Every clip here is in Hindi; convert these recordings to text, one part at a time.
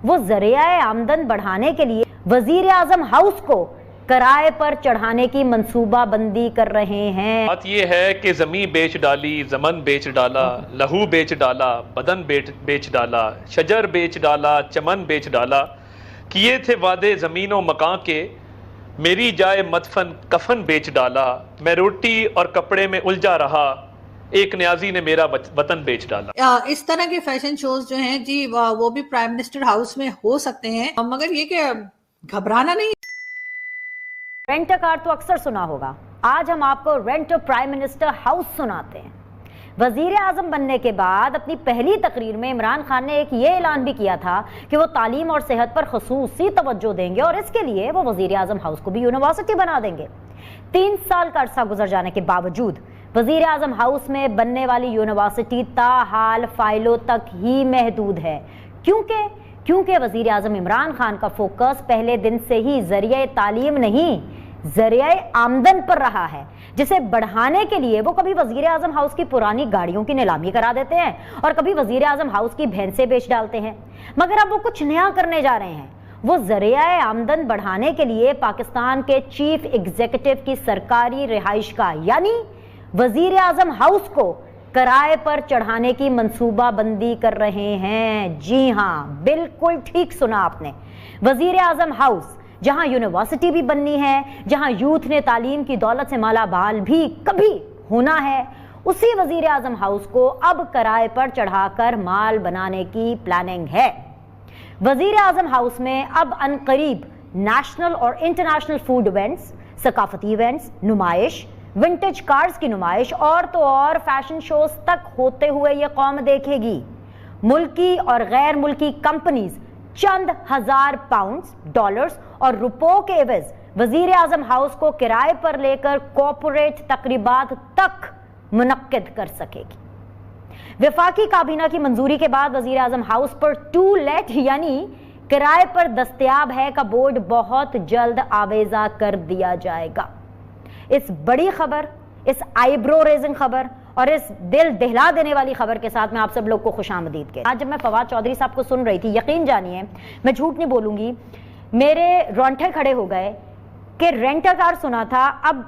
वो जरिया आमदन बढ़ाने के लिए वजीर आजम हाउस को किराए पर चढ़ाने की मंसूबाबंदी कर रहे हैं। बात यह है कि जमीन बेच डाली, जमन बेच डाला, लहू बेच डाला, बदन बेच डाला, शजर बेच डाला, चमन बेच डाला, किए थे वादे ज़मीनों मकां के, मेरी जाए मदफन कफन बेच डाला, मैं रोटी और कपड़े में उलझा रहा, एक न्याजी ने मेरा वतन बेच डाला। इस तरह के फैशन शोज जो हैं जी वो भी प्राइम मिनिस्टर हाउस में हो सकते हैं, मगर ये कि घबराना नहीं। रेंट अ कार तो अक्सर सुना होगा, आज हम आपको rent a prime minister house सुनाते हैं। वजीर आजम बनने के बाद अपनी पहली तकरीर में इमरान खान ने एक ये ऐलान भी किया था कि वो तालीम और सेहत पर खसूसी तवज्जो देंगे और इसके लिए वो वजीर आजम हाउस को भी यूनिवर्सिटी बना देंगे। 3 साल का अरसा गुजर जाने के बावजूद वजीर आजम हाउस में बनने वाली यूनिवर्सिटी ताहाल फाइलों तक ही महदूद है। क्योंकि वजीर आजम इमरान खान का फोकस पहले दिन से ही जरिए तालीम नहीं, जरिए आमदन पर रहा है, जिसे बढ़ाने के लिए वो कभी वजीर आजम हाउस की पुरानी गाड़ियों की नीलामी करा देते हैं और कभी वजीर आजम हाउस की भैंसें बेच डालते हैं। मगर अब वो कुछ नया करने जा रहे हैं। वो जरिया आमदन बढ़ाने के लिए पाकिस्तान के चीफ एग्जीक्यूटिव की सरकारी रिहाइश का यानी वजीर आजम हाउस को किराए पर चढ़ाने की मंसूबाबंदी कर रहे हैं। जी हां, बिल्कुल ठीक सुना आपने। वजीर आजम हाउस जहां यूनिवर्सिटी भी बननी है, जहां यूथ ने तालीम की दौलत से मालामाल भी कभी होना है, उसी वजीर आजम हाउस को अब किराए पर चढ़ाकर माल बनाने की प्लानिंग है। वजीर आजम हाउस में अब अनकरीब नेशनल और इंटरनेशनल फूड इवेंट्स, सकाफती इवेंट्स, नुमाइश, विंटेज कार्स की नुमाइश और तो और फैशन शोज तक होते हुए यह कौम देखेगी। मुल्की और गैर मुल्की कंपनीज चंद हजार पाउंड्स, डॉलर्स और रुपयों के एवज वजीर आजम हाउस को किराए पर लेकर कॉर्पोरेट तकरीबात तक मुनक्किद कर सकेगी। वफाकी काबीना की मंजूरी के बाद वजीर आजम हाउस पर टू लेट यानी किराए पर दस्तयाब है का बोर्ड बहुत जल्द आवेजा कर दिया जाएगा। इस बड़ी खबर, इस आईब्रो रेजिंग खबर और इस दिल दहला देने वाली खबर के साथ मैं आप सब लोग को खुशामदीद कहती हूं। आज जब मैं फवाद चौधरी साहब को सुन रही थी, यकीन जानिए मैं झूठ नहीं बोलूंगी, मेरे रोंगटे खड़े हो गए कि रेंट अ कार सुना था, अब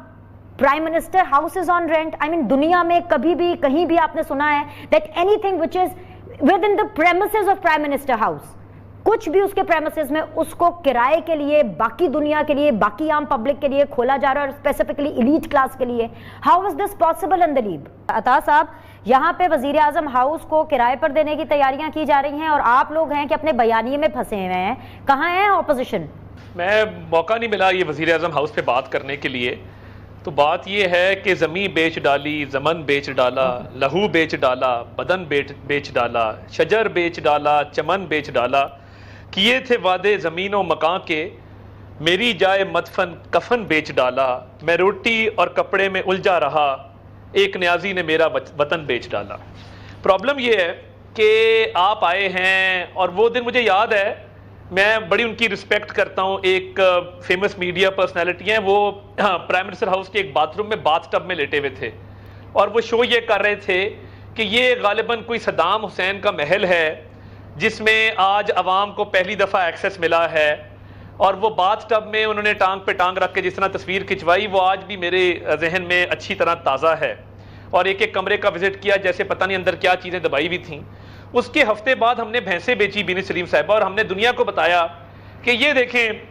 prime minister house is on rent. I mean दुनिया में कभी भी कहीं भी आपने सुना है that anything which is with in the premises of prime minister house, कुछ भी उसके प्रेमिसेस में उसको किराए के लिए, बाकी दुनिया के लिए, बाकी आम पब्लिक के लिए खोला जा रहा है और स्पेसिफिकली एलीट क्लास के लिए। How is this possible in the leap? अता साहब, यहाँ पे वजीर आजम हाउस को किराए पर देने की तैयारियां की जा रही हैं और आप लोग हैं कि अपने बयानिए में फंसे हुए हैं। कहाँ है ऑपोजिशन? मैं मौका नहीं मिला ये वजीर आजम हाउस पे बात करने के लिए। तो बात ये है कि ज़मीन बेच डाली, जमन बेच डाला, लहू बेच डाला, बदन बेच डाला, शजर बेच डाला, चमन बेच डाला, किए थे वादे ज़मीनों मकां के, मेरी जाए मदफन कफन बेच डाला, मैं रोटी और कपड़े में उलझा रहा, एक न्याजी ने मेरा वतन बेच डाला। प्रॉब्लम ये है कि आप आए हैं और वो दिन मुझे याद है, मैं बड़ी उनकी रिस्पेक्ट करता हूँ, एक फेमस मीडिया पर्सनैलिटी हैं, वो प्राइम मिनिस्टर हाउस के एक बाथरूम में बाथ टब में लेटे हुए थे और वो शो ये कर रहे थे कि ये गालिबन कोई सद्दाम हुसैन का महल है जिसमें आज अवाम को पहली दफ़ा एक्सेस मिला है। और वो बाथ टब में उन्होंने टांग पे टांग रख के जिस तरह तस्वीर खिंचवाई वो आज भी मेरे जहन में अच्छी तरह ताज़ा है। और एक एक कमरे का विजिट किया, जैसे पता नहीं अंदर क्या चीज़ें दबाई हुई थी। उसके हफ्ते बाद हमने भैंसें बेची बीनी सलीम साहिबा, और हमने दुनिया को बताया कि ये देखें,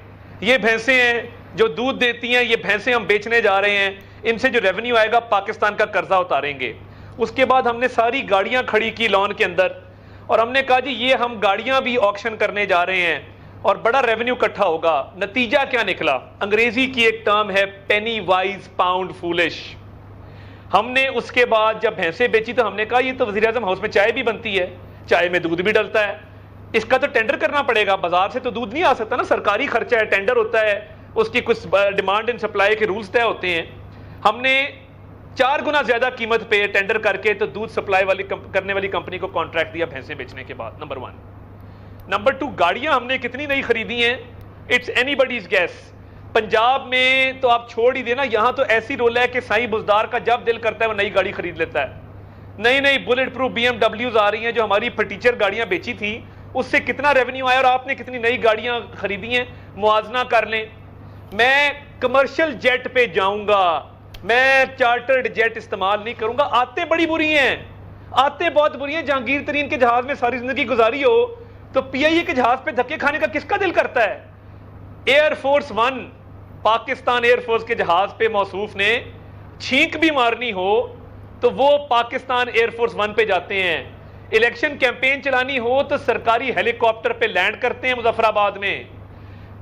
ये भैंसें हैं जो दूध देती हैं, ये भैंसें हम बेचने जा रहे हैं, इनसे जो रेवेन्यू आएगा पाकिस्तान का कर्जा उतारेंगे। उसके बाद हमने सारी गाड़ियां खड़ी की लॉन के अंदर और हमने कहा जी ये हम गाड़ियां भी ऑक्शन करने जा रहे हैं और बड़ा रेवेन्यू इकट्ठा होगा। नतीजा क्या निकला? अंग्रेजी की एक टर्म है पेनी वाइज पाउंड फूलिश। हमने उसके बाद जब भैंसें बेची तो हमने कहा ये तो वज़ीर आज़म हाउस में चाय भी बनती है, चाय में दूध भी डलता है, इसका तो टेंडर करना पड़ेगा, बाजार से तो दूध नहीं आ सकता ना, सरकारी खर्चा है, टेंडर होता है, उसकी कुछ डिमांड एंड सप्लाई के रूल्स तय होते हैं। हमने 4 गुना ज्यादा कीमत पे टेंडर करके तो दूध सप्लाई करने वाली कंपनी को कॉन्ट्रैक्ट दिया भैंसें बेचने के बाद। नंबर 1। नंबर 2, गाड़ियां हमने कितनी नई खरीदी हैं, इट्स एनीबडीज गैस। पंजाब में तो आप छोड़ ही देना, यहां तो ऐसी रोल है कि साईं बुजदार का जब दिल करता है वो नई गाड़ी खरीद लेता है। नई नई बुलेट प्रूफ BMW आ रही हैं, जो हमारी फटीचर गाड़ियां बेची थी उससे कितना रेवेन्यू आया और आपने कितनी नई गाड़ियां खरीदी हैं, मुआवजा कर लें। मैं कमर्शियल जेट पे जाऊंगा, मैं चार्टर्ड जेट इस्तेमाल नहीं करूंगा। आते बड़ी बुरी हैं, आते बहुत बुरी हैं। जहांगीर तरीन के जहाज में सारी जिंदगी गुजारी हो तो पीआईए के जहाज पे धक्के खाने का किसका दिल करता है? एयरफोर्स वन, पाकिस्तान एयरफोर्स के जहाज पे मौसूफ ने छींक भी मारनी हो तो वो पाकिस्तान एयरफोर्स वन पे जाते हैं। इलेक्शन कैंपेन चलानी हो तो सरकारी हेलीकॉप्टर पे लैंड करते हैं मुजफ्फराबाद में।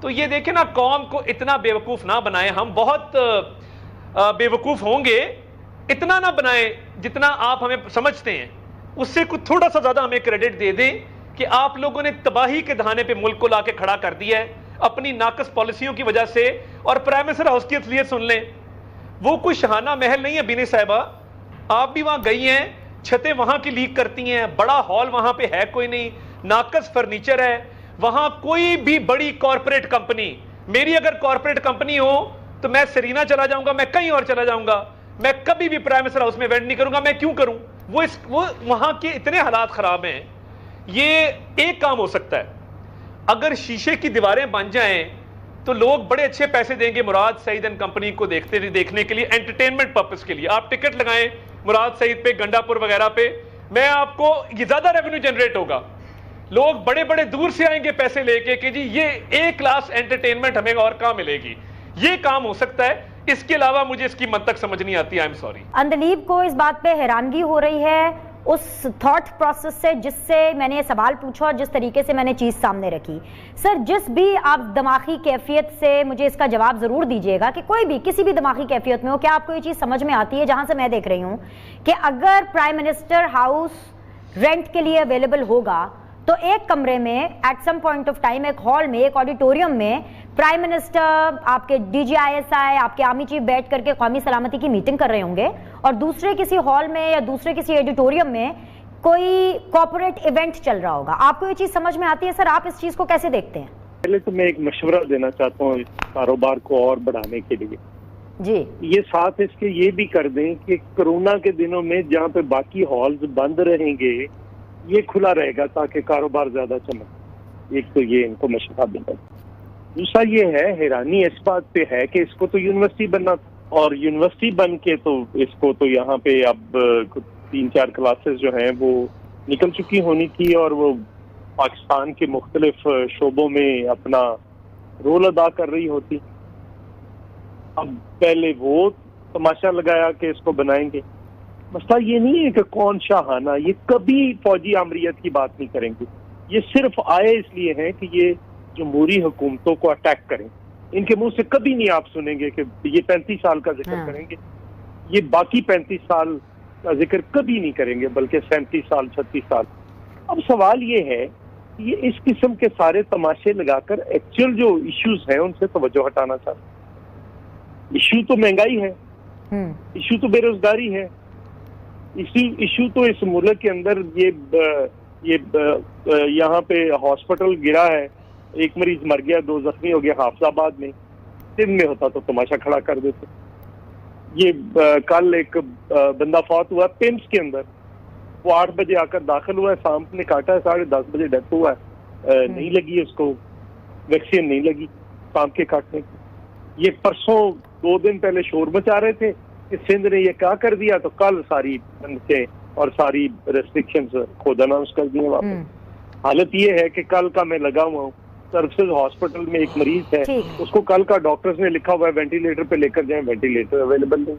तो ये देखें ना, कौम को इतना बेवकूफ ना बनाएं। हम बहुत बेवकूफ होंगे, इतना ना बनाएं जितना आप हमें समझते हैं। उससे कुछ थोड़ा सा ज्यादा हमें क्रेडिट दे दें कि आप लोगों ने तबाही के दहाने पे मुल्क को लाके खड़ा कर दिया है अपनी नाकस पॉलिसियों की वजह से। और प्राइम मिनिस्टर हाउस की असलियत सुन लें, वो कोई शहाना महल नहीं है बिनी साहिबा। आप भी वहां गई हैं, छतें वहां की लीक करती हैं, बड़ा हॉल वहां पे है कोई नहीं, नाकस फर्नीचर है वहां। कोई भी बड़ी कॉर्पोरेट कंपनी, मेरी अगर कॉर्पोरेट कंपनी हो तो मैं सरीना चला जाऊंगा, मैं कहीं और चला जाऊंगा, मैं कभी भी प्राइम मिनिस्टर हाउस में इवेंट नहीं करूंगा। मैं क्यों करूं? वो वहां के इतने हालात खराब हैं। ये एक काम हो सकता है, अगर शीशे की दीवारें बन जाएं तो लोग बड़े अच्छे पैसे देंगे मुराद सईद एंड कंपनी को देखने के लिए, एंटरटेनमेंट पर्पस के लिए। आप टिकट लगाएं मुराद सईद पे, गंडापुर वगैरह पे, मैं आपको ये ज्यादा रेवेन्यू जनरेट होगा। लोग बड़े बड़े दूर से आएंगे पैसे लेके कि जी ये ए क्लास एंटरटेनमेंट हमें और कहां मिलेगी। ये काम हो सकता है, इसके अलावा मुझे इसकी मंतक समझ नहीं आती। I am sorry. अंदलीब को इस बात पे हैरानगी हो रही है उस थॉट प्रोसेस से जिससे मैंने ये सवाल पूछा और जिस तरीके से मैंने चीज सामने रखी। सर, जिस भी आप दिमागी कैफियत से, मुझे इसका जवाब जरूर दीजिएगा कि कोई भी किसी भी दिमागी कैफियत में हो, क्या आपको ये चीज समझ में आती है जहां से मैं देख रही हूं कि अगर प्राइम मिनिस्टर हाउस रेंट के लिए अवेलेबल होगा तो एक कमरे में at some point of time, एक हॉल में, एक ऑडिटोरियम में प्राइम मिनिस्टर, आपके डीजीआईएसआई, आपके आर्मी चीफ बैठ करके कौमी सलामती की मीटिंग कर रहे होंगे और दूसरे किसी हॉल में या दूसरे किसी ऑडिटोरियम में कोई कॉर्पोरेट इवेंट चल रहा होगा। आपको ये चीज समझ में आती है? सर, आप इस चीज को कैसे देखते हैं? पहले तो मैं एक मशवरा देना चाहता हूँ इस कारोबार को और बढ़ाने के लिए जी। ये साथ इसके ये भी कर दें कि कोरोना के दिनों में जहाँ पे बाकी हॉल्स बंद रहेंगे ये खुला रहेगा ताकि कारोबार ज्यादा चमके। एक तो ये इनको मशवरा देना। दूसरा ये है, हैरानी इस बात पे है कि इसको तो यूनिवर्सिटी बनना, और यूनिवर्सिटी बन के तो इसको तो यहाँ पे अब 3-4 क्लासेस जो हैं वो निकल चुकी होनी थी और वो पाकिस्तान के मुख्तलिफ शोबों में अपना रोल अदा कर रही होती। अब पहले वो तमाशा लगाया कि इसको बनाएंगे। मसला ये नहीं है कि कौन शाहाना, ये कभी फौजी आमरीत की बात नहीं करेंगे। ये सिर्फ आए इसलिए हैं कि ये जमहूरी हुकूमतों को अटैक करें। इनके मुंह से कभी नहीं आप सुनेंगे कि ये 35 साल का जिक्र करेंगे। ये बाकी 35 साल का जिक्र कभी नहीं करेंगे, बल्कि 37 साल 36 साल। अब सवाल ये है कि ये इस किस्म के सारे तमाशे लगाकर एक्चुअल जो इश्यूज हैं उनसे तवज्जो हटाना चाहते। इश्यू तो महंगाई है, इश्यू तो बेरोजगारी है, इश्यू तो इस मुल्क के अंदर ये यहाँ पे हॉस्पिटल गिरा है, एक मरीज मर गया, 2 जख्मी हो गया हाफिजाबाद में। दिन में होता तो तमाशा खड़ा कर देते। ये कल एक बंदा फौत हुआ पिम्स के अंदर, वो 8 बजे आकर दाखिल हुआ है, सांप ने काटा है, 10:30 बजे डेथ हुआ है। नहीं लगी उसको वैक्सीन, नहीं लगी सांप के काटने की। ये परसों 2 दिन पहले शोर मचा रहे थे कि सिंध ने ये क्या कर दिया, तो कल सारी बंदे और सारी रेस्ट्रिक्शंस खुद अनाउंस कर दिए वापस। हालत ये है कि कल का मैं लगा हुआ हूँ सर्विसेज हॉस्पिटल में, एक मरीज है, उसको कल का डॉक्टर्स ने लिखा हुआ है वेंटिलेटर पे लेकर जाएं, वेंटिलेटर अवेलेबल नहीं।